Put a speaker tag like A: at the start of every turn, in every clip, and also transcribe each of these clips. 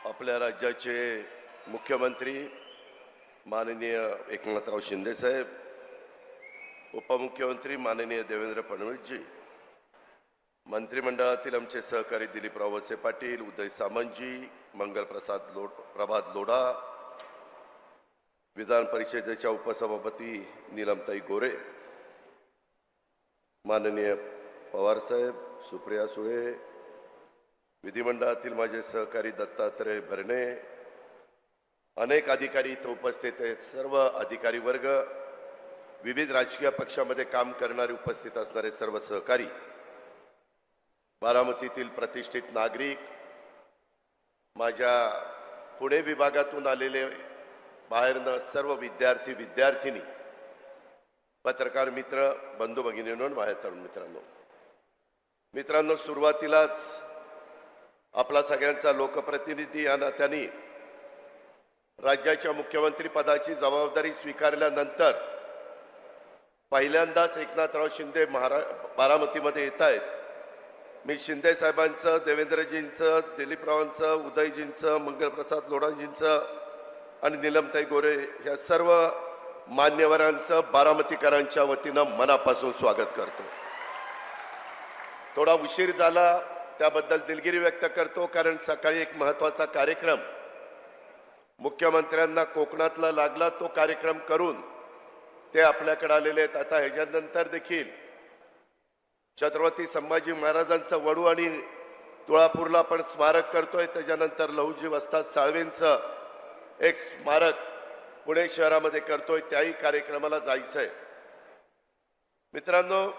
A: आपल्या राज्याचे मुख्यमंत्री माननीय एकनाथराव शिंदे साहेब, उपमुख्यमंत्री माननीय देवेंद्र फडणवीसजी, मंत्रिमंडळातील आमचे सहकारी दिलीपराव वळसे पाटील, उदय सामंतजी, प्रभात लोढा, विधान परिषदेच्या उपसभापती नीलमताई गोरे, माननीय पवार साहेब, सुप्रिया सुळे, विधिमंडळातील माझे सहकारी दत्तात्रय भरणे, अनेक अधिकारी इथे उपस्थित आहेत. सर्व अधिकारी वर्ग, विविध राजकीय पक्षामध्ये काम करणारे उपस्थित असणारे सर्व सहकारी, बारामतीतील प्रतिष्ठित नागरिक, माझ्या पुणे विभागातून आलेले बाहेरनं सर्व विद्यार्थी विद्यार्थिनी, पत्रकार मित्र, बंधू भगिनींनो, माझ्या तरुण मित्रांनो, सुरुवातीलाच आपला सगळ्यांचा लोकप्रतिनिधी या नात्याने राज्याच्या मुख्यमंत्री पदाची जबाबदारी स्वीकारल्यानंतर पहिल्यांदाच एकनाथराव शिंदे बारामतीमध्ये येत आहेत. मी शिंदे साहेबांचं, देवेंद्रजींचं, दिलीपरावांचं, उदयजींचं, मंगलप्रसाद लोढाजींचं आणि नीलमताई गोरे या सर्व मान्यवरांचं बारामतीकरांच्या वतीनं मनापासून स्वागत करतो. थोडा उशीर झाला त्याबद्दल दिलगिरी व्यक्त करतो, कारण सकाळी एक महत्त्वाचा कार्यक्रम मुख्यमंत्र्यांना कोकणातला लागला, तो कार्यक्रम करून ते आपल्याकडे आलेले आहेत. आता ह्याच्यानंतर देखील छत्रपती संभाजी महाराजांचं वडू आणि तुळापूरला पण स्मारक करतोय. त्याच्यानंतर लहुजी वस्ताद साळवेंचं एक स्मारक पुणे शहरामध्ये करतोय, त्याही कार्यक्रमाला जायचंय. मित्रांनो,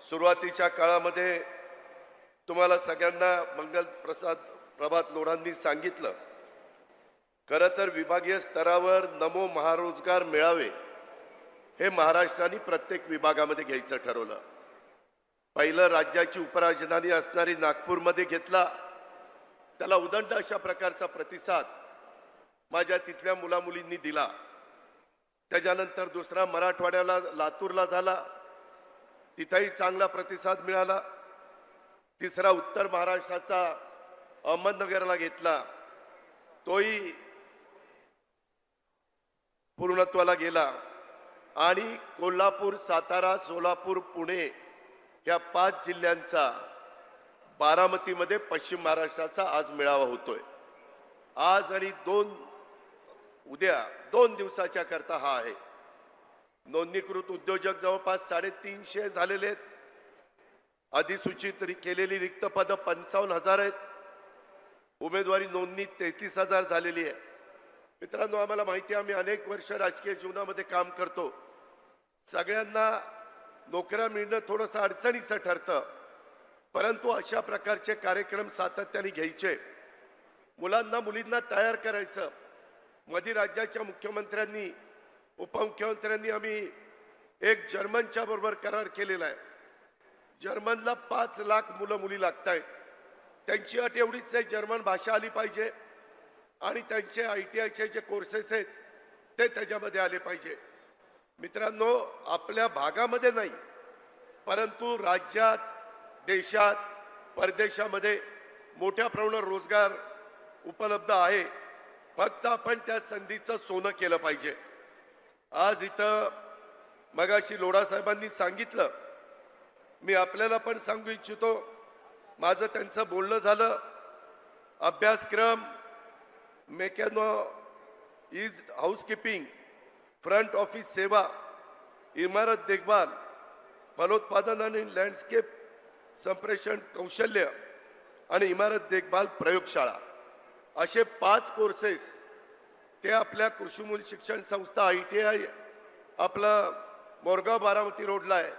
A: सुरुवातीच्या काळामध्ये तुम्हाला सगळ्यांना प्रभात लोढांनी सांगितलं, खरं तर विभागीय स्तरावर नमो महारोजगार मेळावे हे महाराष्ट्राने प्रत्येक विभागामध्ये घ्यायचं ठरवलं. पहिलं राज्याची उपराजधानी असणारी नागपूरमध्ये घेतला. त्याला उदंड अशा प्रकारचा प्रतिसाद माझ्या तिथल्या मुलामुलींनी दिला. त्याच्यानंतर दुसरा मराठवाड्याला लातूरला झाला, तिथेही चांगला प्रतिसाद मिळाला. तिसरा उत्तर महाराष्ट्राचा अहमदनगरला घेतला, तोही पूर्णत्वाला गेला. आणि कोल्हापूर, सातारा, सोलापूर, पुणे या 5 जिल्ह्यांचा बारामतीमध्ये पश्चिम महाराष्ट्राचा आज मेळावा होतोय. आज आणि उद्या 2 दिवसाच्या करता हा आहे. नोंदणीकृत उद्योजक जवळपास 350 झालेले आहेत. अधिसूचित केलेली रिक्त पदं 55,000 आहेत. उमेदवारी नोंदणी 33,000 झालेली आहे. मित्रांनो, आम्हाला माहिती आहे, आम्ही अनेक वर्ष राजकीय जीवनामध्ये काम करतो. सगळ्यांना नोकऱ्या मिळणं थोडंसं अडचणीचं ठरतं, परंतु अशा प्रकारचे कार्यक्रम सातत्याने घ्यायचे, मुलांना मुलींना तयार करायचं. मध्ये राज्याच्या मुख्यमंत्र्यांनी, उपमुख्यमंत्र्यांनी आम्ही एक जर्मनच्या बरोबर करार केलेला आहे. जर्मनला 5 लाख मुलं मुली लागत आहेत. त्यांची अट एवढीच आहे, जर्मन भाषा आली पाहिजे आणि त्यांचे ITIचे जे कोर्सेस आहेत ते त्याच्यामध्ये आले पाहिजे. मित्रांनो, आपल्या भागामध्ये नाही, परंतु राज्यात, देशात, परदेशामध्ये मोठ्या प्रमाणावर रोजगार उपलब्ध आहे. फक्त आपण त्या संधीचं सोनं केलं पाहिजे. आज इथं मगाशी लोढा साहेबांनी सांगितलं, मी आपल्याला पण सांगू इच्छितो, माझं त्यांचं बोलणं झालं. अभ्यासक्रम, mechano is housekeeping, front office सेवा, इमारत देखभाल, फलोत्पादन आणि लँडस्केप संप्रेषण कौशल्य आणि इमारत देखभाल प्रयोगशाळा, असे 5 कोर्सेस ते आपल्या कृषीमूल्य शिक्षण संस्था ITI आपलं मोरगाव बारामती रोडला आहे,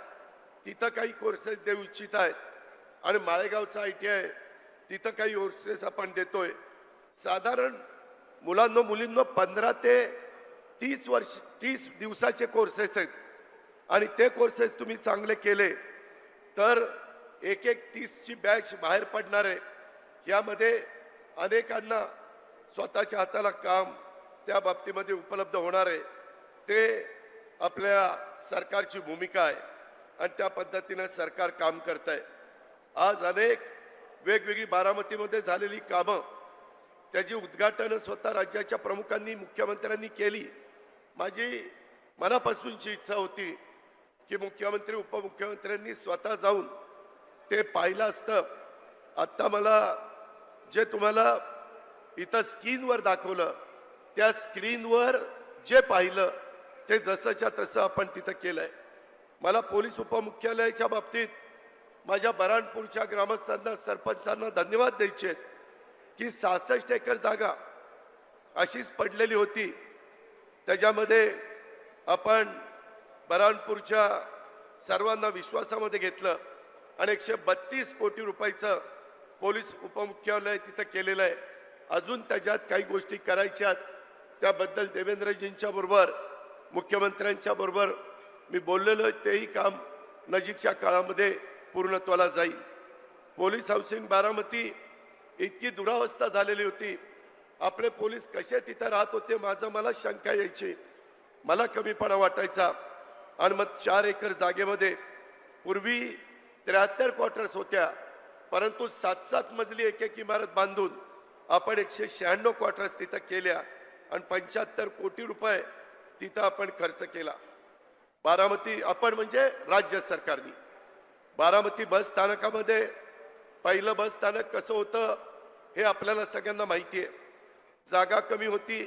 A: तिथं काही कोर्सेस देऊ इच्छित आहेत. आणि माळेगावचा ITI तिथं काही कोर्सेस आपण देतोय. साधारण मुलांनो मुलींनो 15 ते 30 दिवसाचे कोर्सेस आहेत. आणि ते कोर्सेस तुम्ही चांगले केले तर एक 30ची बॅच बाहेर पडणार आहे. यामध्ये अनेकांना स्वतःच्या हाताला काम त्या बाबतीमध्ये उपलब्ध होणार आहे. ते आपल्या सरकारची भूमिका आहे आणि त्या पद्धतीने सरकार काम करत आहे. आज अनेक वेगवेगळी बारामतीमध्ये झालेली कामं त्याची उद्घाटन स्वतः राज्याच्या प्रमुखांनी मुख्यमंत्र्यांनी केली। माझी मनापासूनची इच्छा होती की मुख्यमंत्री उपमुख्यमंत्र्यांनी स्वतः जाऊन ते पाहिलं असतं। आता मला जे तुम्हाला इथं स्क्रीनवर दाखवलं त्या स्क्रीनवर जे पाहिलं ते जसंच्या तसं आपण तिथं केलंय। मला पोलीस उपमुख्यालयाच्या बाबतीत माझ्या बऱ्हाणपूरच्या ग्रामस्थांना सरपंचांना धन्यवाद द्यायचे की 66 एकर जागा अशीच पडलेली होती, त्याच्यामध्ये आपण बऱ्हाणपूरच्या सर्वांना विश्वासामध्ये घेतलं आणि 132 कोटी रुपयाचं पोलीस उपमुख्यालय तिथं केलेलं आहे। अजून त्याच्यात काही गोष्टी करायच्यात, त्याबद्दल देवेंद्रजींच्या बरोबर मुख्यमंत्र्यांच्या बरोबर मी बोललेलो, तेही काम नजीकच्या काळामध्ये पूर्णत्वाला जाईल। पोलीस हाऊसिंग बारामती इतकी दुरावस्था झालेली होती, आपले पोलीस कसे तिथं राहत होते मला शंका यायची, मला कमीपणा वाटायचा। आणि मग 4 एकर जागेमध्ये पूर्वी 73 क्वार्टर्स होत्या, परंतु 7-7 मजली एक इमारत बांधून आपण 196 क्वार्टर्स तिथं केल्या आणि 75 कोटी रुपये तिथं आपण खर्च केला। बारामती आपण म्हणजे राज्य सरकारने बारामती बस स्थानकामध्ये पहिलं बस स्थानक कसं होतं हे आपल्याला सगळ्यांना माहिती आहे। जागा कमी होती,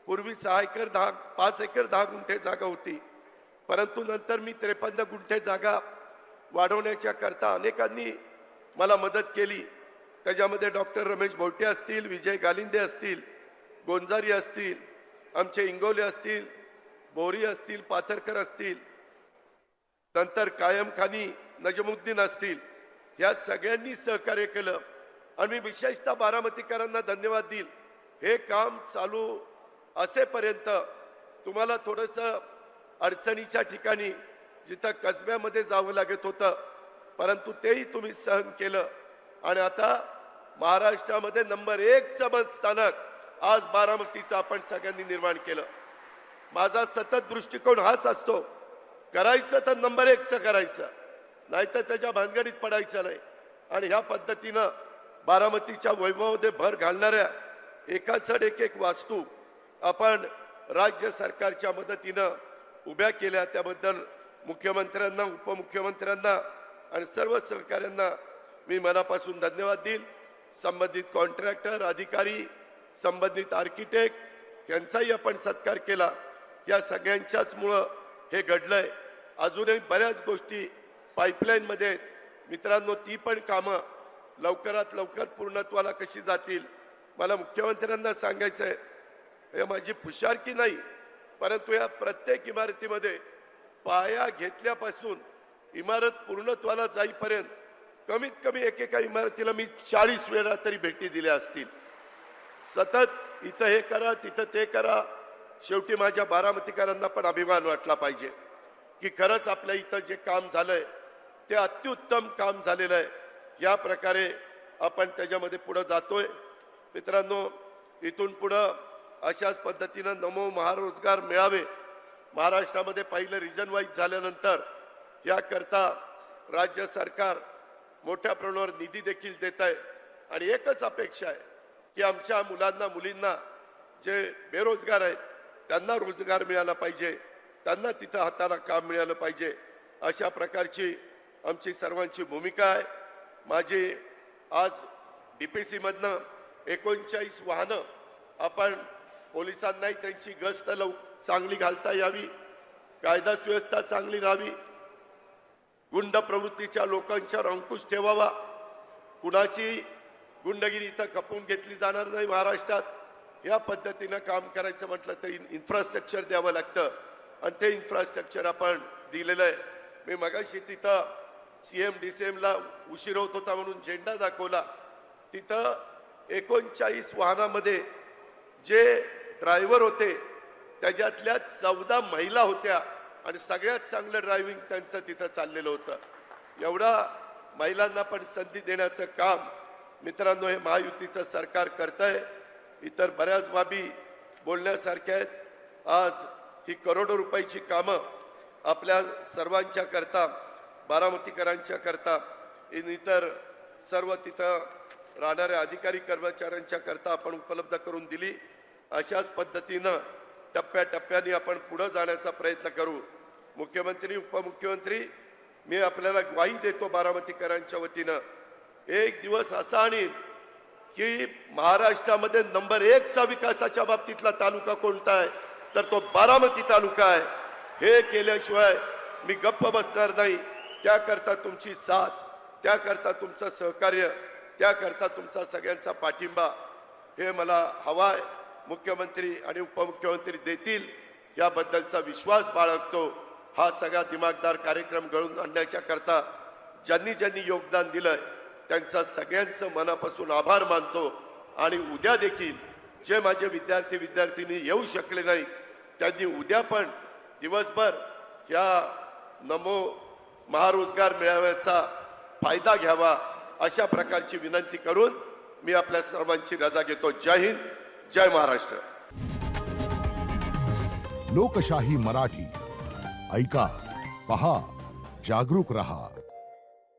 A: पूर्वी 5 एकर 10 गुंठे जागा होती, परंतु नंतर मी 53 गुंठे जागा वाढवण्याच्या करता अनेकांनी मला मदत केली। त्याच्यामध्ये डॉक्टर रमेश भोटे असतील, विजय गालिंदे असतील, गोंजारी असतील, आमचे इंगोले असतील, बोरी असतील, पाथरकर असतील, नंतर कायम खानी नजमुद्दीन असतील, या सगळ्यांनी सहकार्य केलं आणि मी विशेषतः बारामतीकरांना धन्यवाद देईल। हे काम चालू असेपर्यंत तुम्हाला थोडंसं अडचणीच्या ठिकाणी जिथं कसब्यामध्ये जावं लागत होतं, परंतु तेही तुम्ही सहन केलं आणि आता महाराष्ट्रामध्ये नंबर 1 बस स्थानक आज बारामतीचं आपण सगळ्यांनी निर्माण केलं। माझा सतत दृष्टिकोन हाच असतो, करायचं तर नंबर 1चं करायचं, नाहीतर त्याच्या भानगडीत पडायचं नाही। आणि ह्या पद्धतीनं बारामतीच्या वैभवामध्ये भर घालणाऱ्या एकाचड एक वास्तू आपण राज्य सरकारच्या मदतीनं उभ्या केल्या, त्याबद्दल मुख्यमंत्र्यांना उपमुख्यमंत्र्यांना आणि सर्व सहकाऱ्यांना मी मनापासून धन्यवाद देईल। संबंधित कॉन्ट्रॅक्टर अधिकारी, संबंधित आर्किटेक्ट यांचाही आपण सत्कार केला। या सगळ्यांच्याच मुळे हे घडलंय। अजूनही बऱ्याच गोष्टी पाईपलाईन मध्ये मित्रांनो, ती पण कामं लवकरात लवकर पूर्णत्वाला कशी जातील मला मुख्यमंत्र्यांना सांगायचं आहे। हे माझी फुशारकी नाही, परंतु या प्रत्येक इमारतीमध्ये पाया घेतल्यापासून इमारत पूर्णत्वाला जाईपर्यंत कमीत कमी एकेका इमारतीला मी 40 वेळा तरी भेटी दिल्या असतील। सतत इथं हे करा तिथं ते करा, शेवटी माझ्या बारामतीकरांना पण अभिमान वाटला पाहिजे की खरंच आपल्या इथं जे काम झालंय ते अत्युत्तम काम झालेलं आहे। या प्रकारे आपण त्याच्यामध्ये पुढे जातोय। मित्रांनो, इथून पुढे अशाच पद्धतीनं नमो महारोजगार मिळावे महाराष्ट्रामध्ये पहिलं रिजन वाईज झाल्यानंतर याकरता राज्य सरकार मोठ्या प्रमाणावर निधी देखील देत आहे आणि एकच अपेक्षा आहे की आमच्या मुलांना मुलींना जे बेरोजगार आहेत त्यांना रोजगार मिळाला पाहिजे, त्यांना तिथं हाताला काम मिळालं पाहिजे। अशा प्रकारची आमची सर्वांची भूमिका आहे। माझी आज डीपीसी मधनं 39 वाहनं आपण पोलिसांनाही त्यांची गस्त चांगली घालता यावी, कायदा सुव्यवस्था चांगली राहावी, गुंड प्रवृत्तीच्या लोकांच्यावर अंकुश ठेवावा, कुणाची गुंडगिरी इथं खपवून घेतली जाणार नाही महाराष्ट्रात। या पद्धतीनं काम करायचं म्हटलं तरी इन्फ्रास्ट्रक्चर द्यावं लागतं आणि ते इन्फ्रास्ट्रक्चर आपण दिलेलं आहे। मी मगाशी तिथं सीएम डीसीएमला उशीर होत होता म्हणून झेंडा दाखवला, तिथं 39 वाहनामध्ये जे ड्रायव्हर होते त्याच्यातल्या 14 महिला होत्या आणि सगळ्यात चांगलं ड्रायव्हिंग त्यांचं तिथं चाललेलं होतं। एवढा महिलांना पण संधी देण्याचं काम मित्रांनो हे महायुतीचं सरकार करतंय। इतर बऱ्याच बाबी बोलण्यासारख्या आहेत। आज ही करोडो रुपयाची कामं आपल्या सर्वांच्या करता, बारामतीकरांच्या करता, इतर सर्व तिथं राहणाऱ्या अधिकारी कर्मचाऱ्यांच्या करता आपण उपलब्ध करून दिली. अशाच पद्धतीनं टप्प्याटप्प्याने आपण पुढे जाण्याचा प्रयत्न करू. मुख्यमंत्री, उपमुख्यमंत्री, मी आपल्याला ग्वाही देतो बारामतीकरांच्या वतीनं, एक दिवस असा आणीन की महाराष्ट्रामध्ये नंबर 1 चा विकासाच्या बाबतीतला तालुका कोणता आहे तर तो बारामती तालुका आहे. हे केल्याशिवाय मी गप्प बसणार नाही. त्याकरता तुमची साथ, त्याकरता तुमचं सहकार्य, त्याकरता तुमचा सगळ्यांचा पाठिंबा हे मला हवा आहे. मुख्यमंत्री आणि उपमुख्यमंत्री देतील याबद्दलचा विश्वास बाळगतो. हा सगळा दिमागदार कार्यक्रम घडवून आणण्याच्या करता ज्यांनी ज्यांनी योगदान दिलंय त्यांचा सगळ्यांचं मनापासून आभार मानतो. आणि उद्या देखील जे माझे विद्यार्थी येऊ शकले नाही त्यांनी उद्या पण दिवसभर या नमो महारोजगार मेळाव्याचा फायदा घ्यावा अशा प्रकारची विनंती करून मी आपल्या सर्वांची रजा घेतो. जय हिंद, जय महाराष्ट्र.
B: लोकशाही मराठी ऐका, पहा, जागरूक रहा.